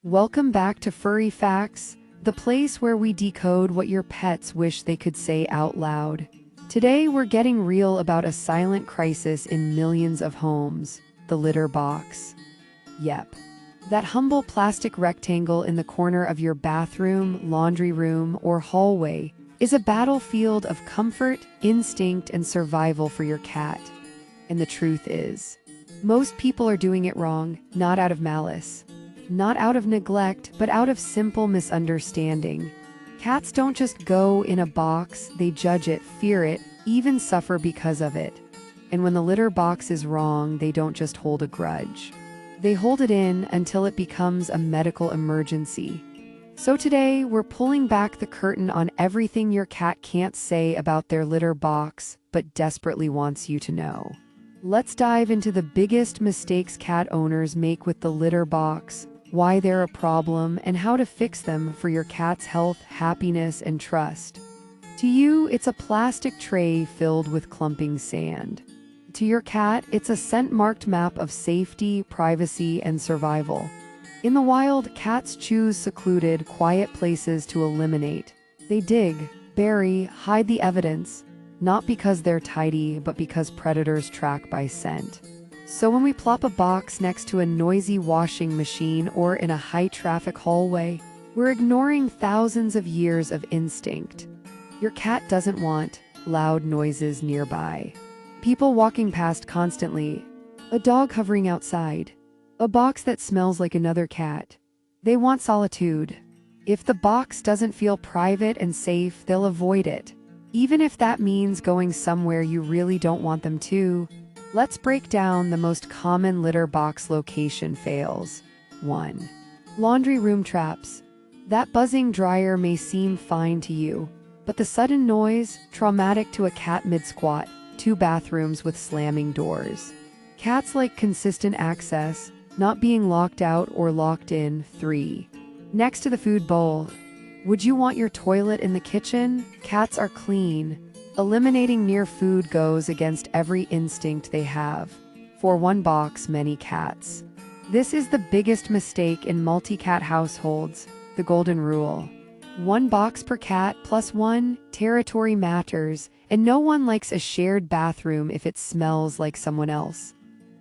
Welcome back to Furry Facts, the place where we decode what your pets wish they could say out loud. Today, we're getting real about a silent crisis in millions of homes, the litter box. Yep. That humble plastic rectangle in the corner of your bathroom, laundry room, or hallway is a battlefield of comfort, instinct, and survival for your cat. And the truth is, most people are doing it wrong, not out of malice. Not out of neglect, but out of simple misunderstanding. Cats don't just go in a box, they judge it, fear it, even suffer because of it. And when the litter box is wrong, they don't just hold a grudge. They hold it in until it becomes a medical emergency. So today, we're pulling back the curtain on everything your cat can't say about their litter box, but desperately wants you to know. Let's dive into the biggest mistakes cat owners make with the litter box, why they're a problem, and how to fix them for your cat's health, happiness, and trust. To you, it's a plastic tray filled with clumping sand. To your cat, it's a scent-marked map of safety, privacy, and survival. In the wild, cats choose secluded, quiet places to eliminate. They dig, bury, hide the evidence, not because they're tidy, but because predators track by scent. So when we plop a box next to a noisy washing machine or in a high-traffic hallway, we're ignoring thousands of years of instinct. Your cat doesn't want loud noises nearby. People walking past constantly, a dog hovering outside, a box that smells like another cat. They want solitude. If the box doesn't feel private and safe, they'll avoid it. Even if that means going somewhere you really don't want them to. Let's break down the most common litter box location fails. 1. Laundry room traps. That buzzing dryer may seem fine to you, but the sudden noise, traumatic to a cat mid-squat. 2 bathrooms with slamming doors. Cats like consistent access, not being locked out or locked in. 3. Next to the food bowl. Would you want your toilet in the kitchen? Cats are clean. Eliminating near food goes against every instinct they have. For one box, many cats. This is the biggest mistake in multi-cat households, the golden rule. 1 box per cat +1, territory matters, and no one likes a shared bathroom if it smells like someone else.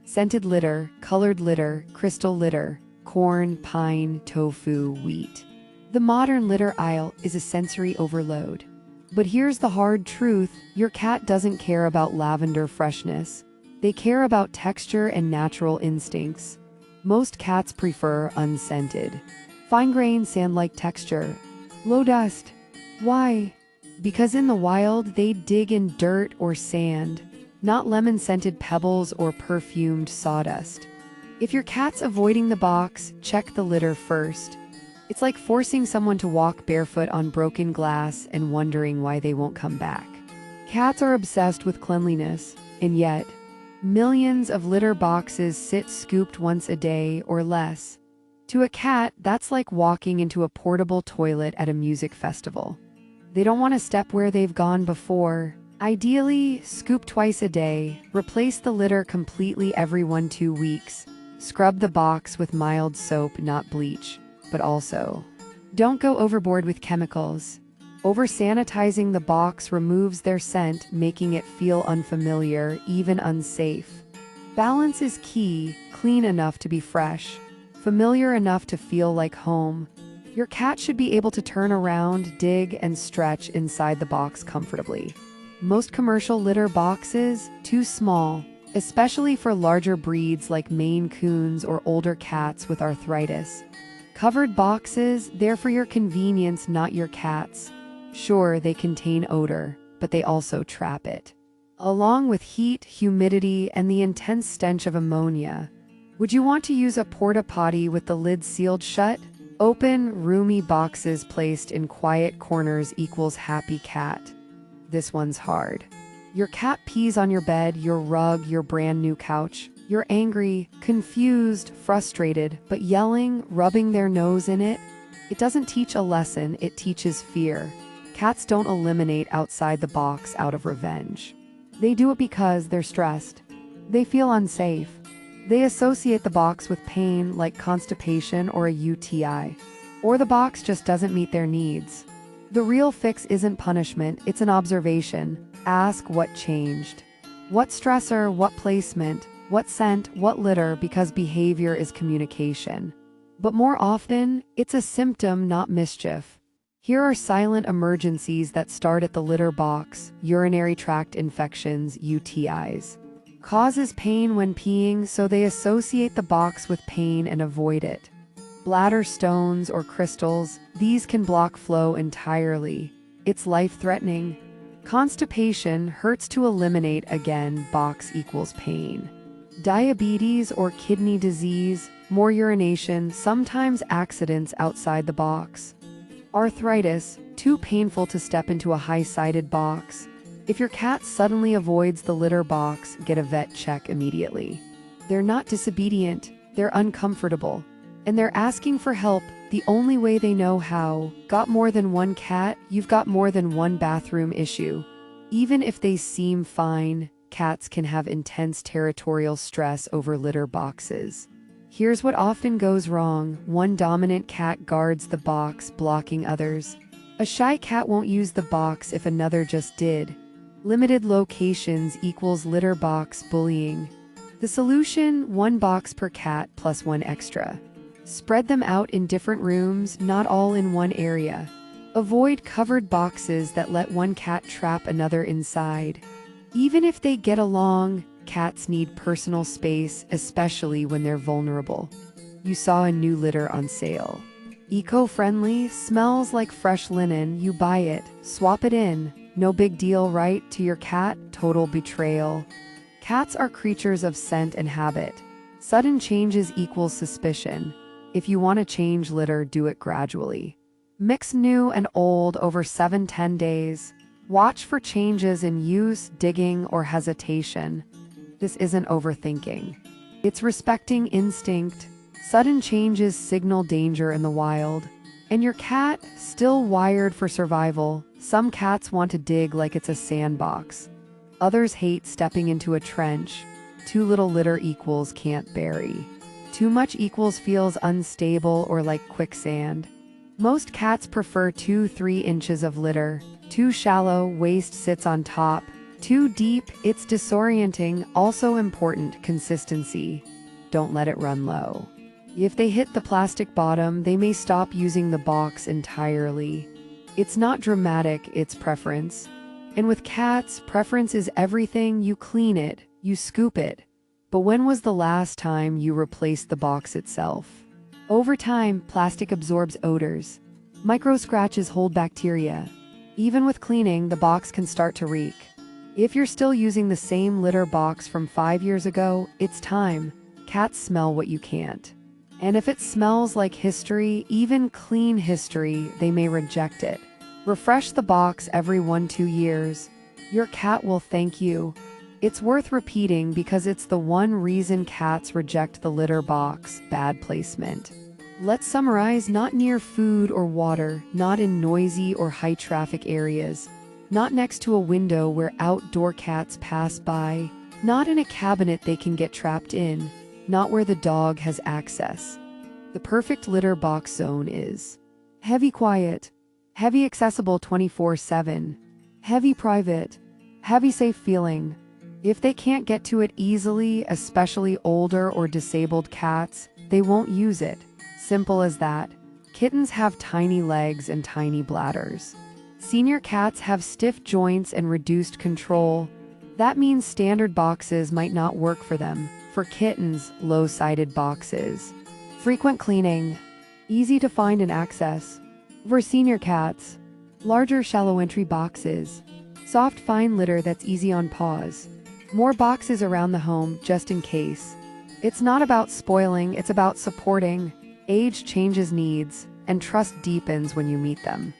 Scented litter, colored litter, crystal litter, corn, pine, tofu, wheat. The modern litter aisle is a sensory overload. But here's the hard truth, your cat doesn't care about lavender freshness. They care about texture and natural instincts. Most cats prefer unscented. Fine-grained sand-like texture. Low dust. Why? Because in the wild, they dig in dirt or sand, not lemon-scented pebbles or perfumed sawdust. If your cat's avoiding the box, check the litter first. It's like forcing someone to walk barefoot on broken glass and wondering why they won't come back. Cats are obsessed with cleanliness, and yet, millions of litter boxes sit scooped once a day or less. To a cat, that's like walking into a portable toilet at a music festival. They don't want to step where they've gone before. Ideally, scoop twice a day, replace the litter completely every 1-2 weeks, scrub the box with mild soap, not bleach. But also, don't go overboard with chemicals. Over-sanitizing the box removes their scent, making it feel unfamiliar, even unsafe. Balance is key, clean enough to be fresh, familiar enough to feel like home. Your cat should be able to turn around, dig, and stretch inside the box comfortably. Most commercial litter boxes, too small, especially for larger breeds like Maine Coons or older cats with arthritis. Covered boxes, they're for your convenience, not your cat's. Sure, they contain odor, but they also trap it. Along with heat, humidity, and the intense stench of ammonia. Would you want to use a porta potty with the lid sealed shut? Open, roomy boxes placed in quiet corners equals happy cat. This one's hard. Your cat pees on your bed, your rug, your brand new couch. You're angry, confused, frustrated, but yelling, rubbing their nose in it. It doesn't teach a lesson, it teaches fear. Cats don't eliminate outside the box out of revenge. They do it because they're stressed. They feel unsafe. They associate the box with pain like constipation or a UTI. Or the box just doesn't meet their needs. The real fix isn't punishment, it's an observation. Ask what changed. What stressor, what placement, what scent, what litter, because behavior is communication. But more often, it's a symptom, not mischief. Here are silent emergencies that start at the litter box: urinary tract infections, UTIs. Causes pain when peeing, so they associate the box with pain and avoid it. Bladder stones or crystals, these can block flow entirely. It's life-threatening. Constipation, hurts to eliminate, again, box equals pain. Diabetes or kidney disease, more urination, sometimes accidents outside the box. Arthritis, too painful to step into a high-sided box. If your cat suddenly avoids the litter box, get a vet check immediately. They're not disobedient, they're uncomfortable. And they're asking for help the only way they know how. Got more than one cat, you've got more than one bathroom issue. Even if they seem fine, cats can have intense territorial stress over litter boxes. Here's what often goes wrong: one dominant cat guards the box, blocking others. A shy cat won't use the box if another just did. Limited locations equals litter box bullying. The solution: one box per cat plus one extra. Spread them out in different rooms, not all in one area. Avoid covered boxes that let one cat trap another inside. Even if they get along, cats need personal space, especially when they're vulnerable. You saw a new litter on sale. Eco-friendly, smells like fresh linen, you buy it, swap it in. No big deal, right? To your cat, total betrayal. Cats are creatures of scent and habit. Sudden changes equals suspicion. If you want to change litter, do it gradually. Mix new and old over 7-10 days. Watch for changes in use, digging, or hesitation. This isn't overthinking. It's respecting instinct. Sudden changes signal danger in the wild. And your cat, still wired for survival. Some cats want to dig like it's a sandbox. Others hate stepping into a trench. Too little litter equals can't bury. Too much equals feels unstable or like quicksand. Most cats prefer 2-3 inches of litter. Too shallow, waste sits on top. Too deep, it's disorienting. Also important, consistency. Don't let it run low. If they hit the plastic bottom, they may stop using the box entirely. It's not dramatic, it's preference. And with cats, preference is everything. You clean it, you scoop it. But when was the last time you replaced the box itself? Over time, plastic absorbs odors. Micro scratches hold bacteria. Even with cleaning, the box can start to reek. If you're still using the same litter box from 5 years ago, it's time. Cats smell what you can't. And if it smells like history, even clean history, they may reject it. Refresh the box every 1-2 years. Your cat will thank you. It's worth repeating because it's the one reason cats reject the litter box: bad placement. Let's summarize: not near food or water, not in noisy or high-traffic areas, not next to a window where outdoor cats pass by, not in a cabinet they can get trapped in, not where the dog has access. The perfect litter box zone is heavy quiet, heavy accessible 24/7, heavy private, heavy safe feeling. If they can't get to it easily, especially older or disabled cats, they won't use it. Simple as that. Kittens have tiny legs and tiny bladders. Senior cats have stiff joints and reduced control. That means standard boxes might not work for them. For kittens, low-sided boxes. Frequent cleaning. Easy to find and access. For senior cats, larger shallow entry boxes. Soft fine litter that's easy on paws. More boxes around the home just in case. It's not about spoiling, it's about supporting. Age changes needs, and trust deepens when you meet them.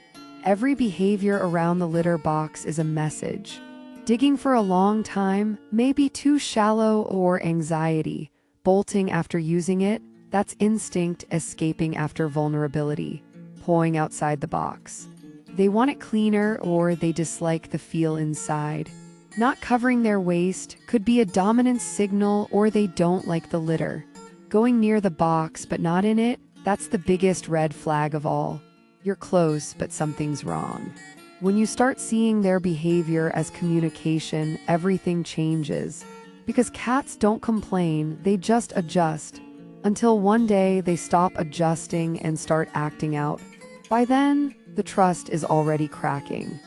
Every behavior around the litter box is a message. Digging for a long time may be too shallow or anxiety. Bolting after using it, that's instinct escaping after vulnerability. Pulling outside the box. They want it cleaner or they dislike the feel inside. Not covering their waist could be a dominance signal, or they don't like the litter. Going near the box but not in it, that's the biggest red flag of all. You're close, but something's wrong. When you start seeing their behavior as communication, everything changes. Because cats don't complain, they just adjust. Until one day they stop adjusting and start acting out. By then, the trust is already cracking.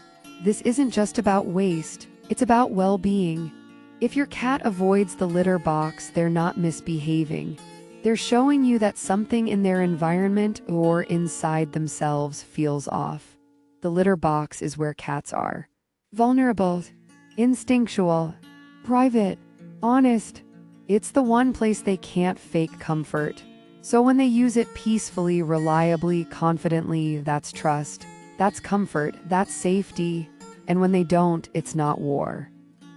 This isn't just about waste, it's about well-being. If your cat avoids the litter box, they're not misbehaving. They're showing you that something in their environment or inside themselves feels off. The litter box is where cats are. Vulnerable, instinctual, private, honest. It's the one place they can't fake comfort. So when they use it peacefully, reliably, confidently, that's trust, that's comfort, that's safety. And when they don't, it's not war.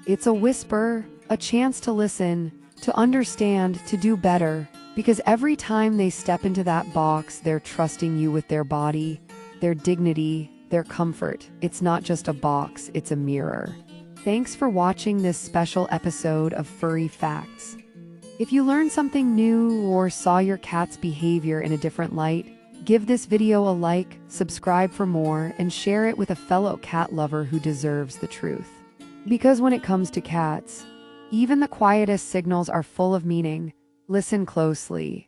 It's a whisper, a chance to listen, to understand, to do better. Because every time they step into that box, they're trusting you with their body, their dignity, their comfort. It's not just a box, it's a mirror. Thanks for watching this special episode of Furry Facts. If you learned something new or saw your cat's behavior in a different light, give this video a like, subscribe for more, and share it with a fellow cat lover who deserves the truth. Because when it comes to cats, even the quietest signals are full of meaning. Listen closely.